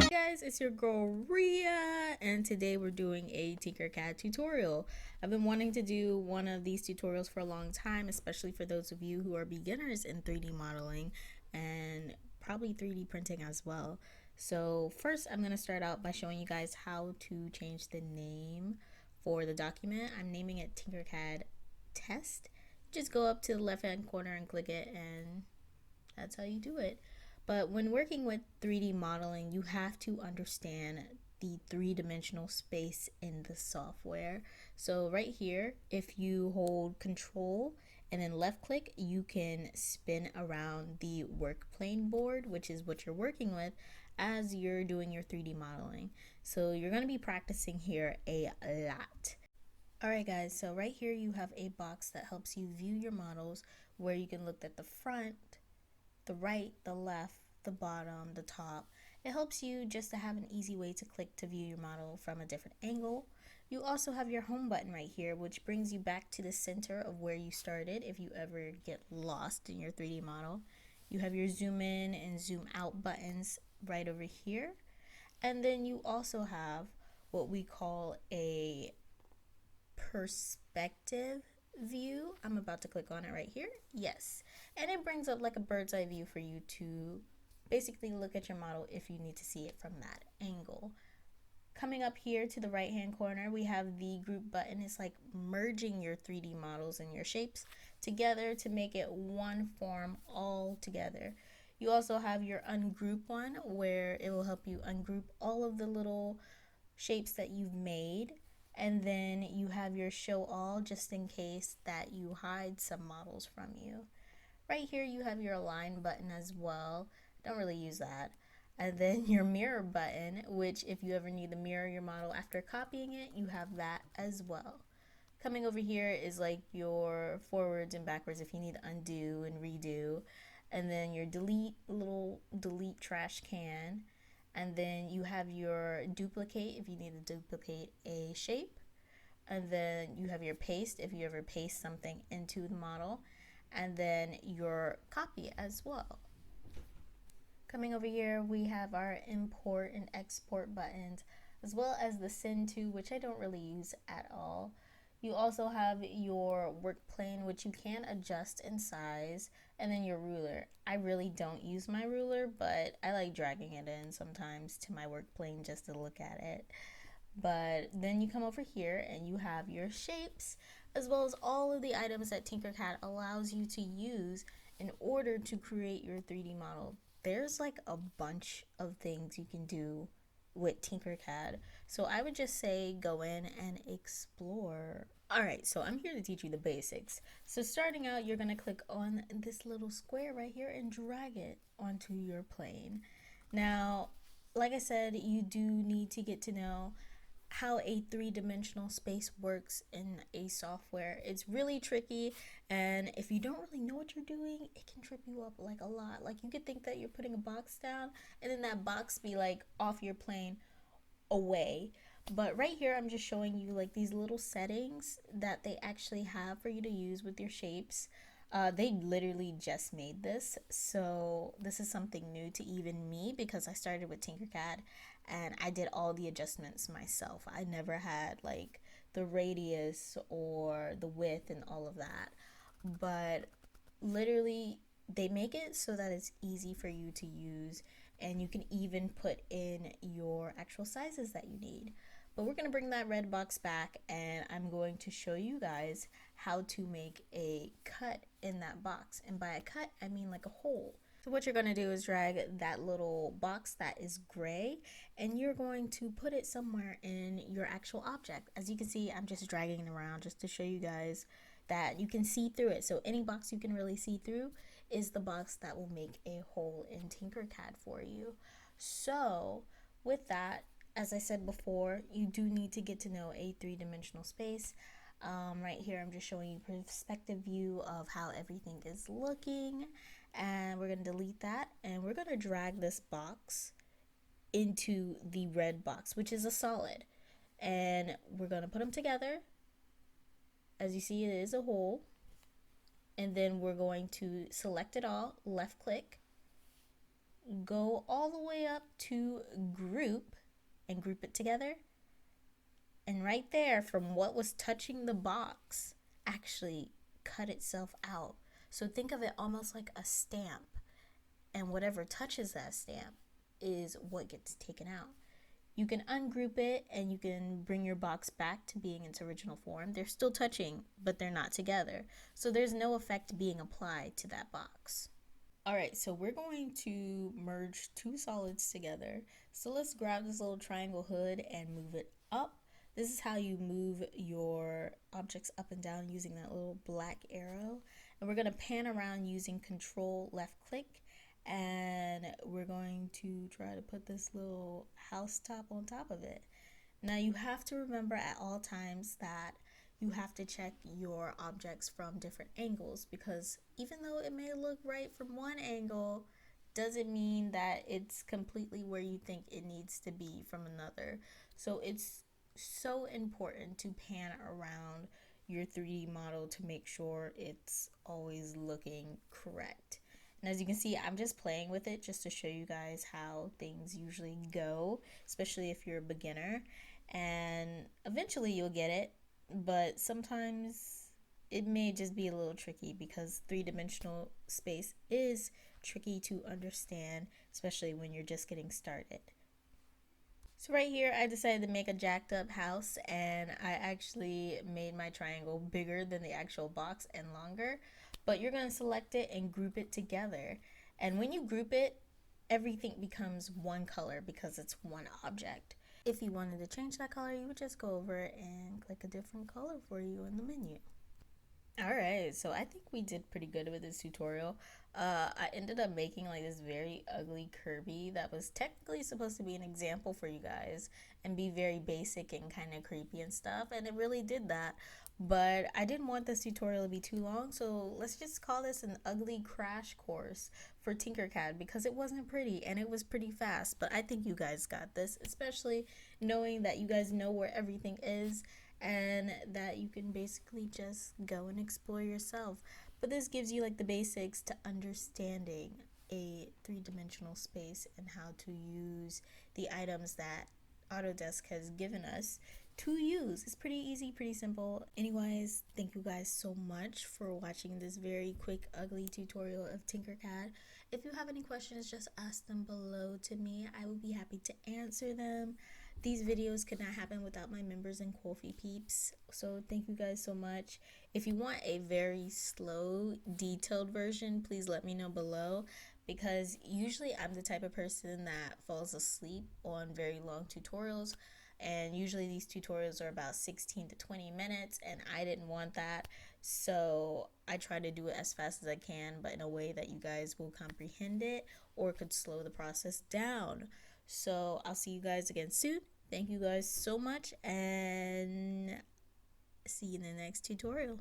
Guys, it's your girl Ria, and today we're doing a Tinkercad tutorial. I've been wanting to do one of these tutorials for a long time, especially for those of you who are beginners in 3D modeling and probably 3D printing as well. So first I'm going to start out by showing you guys how to change the name for the document. I'm naming it Tinkercad Test. Just go up to the left hand corner and click it, and that's how you do it. But when working with 3D modeling, you have to understand the three-dimensional space in the software. So right here, if you hold Control and then left click, you can spin around the work plane board, which is what you're working with as you're doing your 3D modeling. So you're going to be practicing here a lot. Alright guys, so right here you have a box that helps you view your models, where you can look at the front, the right, the left, the bottom, the top. It helps you just to have an easy way to click to view your model from a different angle. You also have your home button right here, which brings you back to the center of where you started if you ever get lost in your 3D model. You have your zoom in and zoom out buttons right over here. And then you also have what we call a perspective view. I'm about to click on it right here. Yes. And it brings up like a bird's eye view for you to basically look at your model if you need to see it from that angle. Coming up here to the right hand corner, we have the group button. It's like merging your 3D models and your shapes together to make it one form all together. You also have your ungroup one, where it will help you ungroup all of the little shapes that you've made. And then you have your show all, just in case that you hide some models from you. Right here you have your align button as well. Don't really use that. And then your mirror button, which if you ever need to mirror your model after copying it, you have that as well. Coming over here is like your forwards and backwards if you need to undo and redo. And then your delete, little delete trash can. And then you have your duplicate if you need to duplicate a shape. And then you have your paste if you ever paste something into the model. And then your copy as well. Coming over here, we have our import and export buttons, as well as the send to, which I don't really use at all. You also have your work plane, which you can adjust in size, and then your ruler. I really don't use my ruler, but I like dragging it in sometimes to my work plane just to look at it. But then you come over here and you have your shapes, as well as all of the items that Tinkercad allows you to use in order to create your 3D model. There's like a bunch of things you can do with Tinkercad. So I would just say go in and explore. Alright, so I'm here to teach you the basics. So starting out, you're going to click on this little square right here and drag it onto your plane. Now, like I said, you do need to get to know how a three-dimensional space works in a software. It's really tricky, and if you don't really know what you're doing, it can trip you up like a lot. Like you could think that you're putting a box down and then that box be like off your plane away. But right here I'm just showing you like these little settings that they actually have for you to use with your shapes. They literally just made this, so this is something new to even me because I started with Tinkercad and I did all the adjustments myself. I never had like the radius or the width and all of that, but literally they make it so that it's easy for you to use, and you can even put in your actual sizes that you need. But we're going to bring that red box back, and I'm going to show you guys how to make a cut in that box. And by a cut, I mean like a hole. So what you're going to do is drag that little box that is gray, and you're going to put it somewhere in your actual object. As you can see, I'm just dragging it around just to show you guys that you can see through it. So any box you can really see through is the box that will make a hole in Tinkercad for you. So with that, as I said before, you do need to get to know a three-dimensional space. Right here, I'm just showing you perspective view of how everything is looking. And we're going to delete that. And we're going to drag this box into the red box, which is a solid. And we're going to put them together. As you see, it is a hole. And then we're going to select it all, left click, go all the way up to group and group it together. And right there, from what was touching the box, actually cut itself out. So think of it almost like a stamp, and whatever touches that stamp is what gets taken out. You can ungroup it and you can bring your box back to being its original form. They're still touching, but they're not together. So there's no effect being applied to that box. All right, so we're going to merge two solids together. So let's grab this little triangle hood and move it up. This is how you move your objects up and down using that little black arrow. And we're going to pan around using Control left click. And we're going to try to put this little house top on top of it. Now you have to remember at all times that you have to check your objects from different angles, because even though it may look right from one angle, doesn't mean that it's completely where you think it needs to be from another. So it's so important to pan around your 3D model to make sure it's always looking correct. And as you can see, I'm just playing with it just to show you guys how things usually go, especially if you're a beginner. And eventually you'll get it, but sometimes it may just be a little tricky because three-dimensional space is tricky to understand, especially when you're just getting started. So right here, I decided to make a jacked up house, and I actually made my triangle bigger than the actual box and longer. But you're going to select it and group it together. And when you group it, everything becomes one color because it's one object. If you wanted to change that color, you would just go over and click a different color for you in the menu. Alright, so I think we did pretty good with this tutorial. I ended up making like this very ugly Kirby that was technically supposed to be an example for you guys and be very basic and kind of creepy and stuff, and it really did that. But I didn't want this tutorial to be too long, so let's just call this an ugly crash course for Tinkercad, because it wasn't pretty and it was pretty fast. But I think you guys got this, especially knowing that you guys know where everything is and that you can basically just go and explore yourself. But this gives you like the basics to understanding a three-dimensional space and how to use the items that AutoDesk has given us to use. It's pretty easy, pretty simple. Anyways, thank you guys so much for watching this very quick, ugly tutorial of Tinkercad. If you have any questions, just ask them below to me. I will be happy to answer them. These videos could not happen without my members and Kofi peeps. So thank you guys so much. If you want a very slow, detailed version, please let me know below, because usually I'm the type of person that falls asleep on very long tutorials. And usually these tutorials are about 16 to 20 minutes, and I didn't want that. So I try to do it as fast as I can, but in a way that you guys will comprehend it or could slow the process down. So I'll see you guys again soon. Thank you guys so much, and see you in the next tutorial.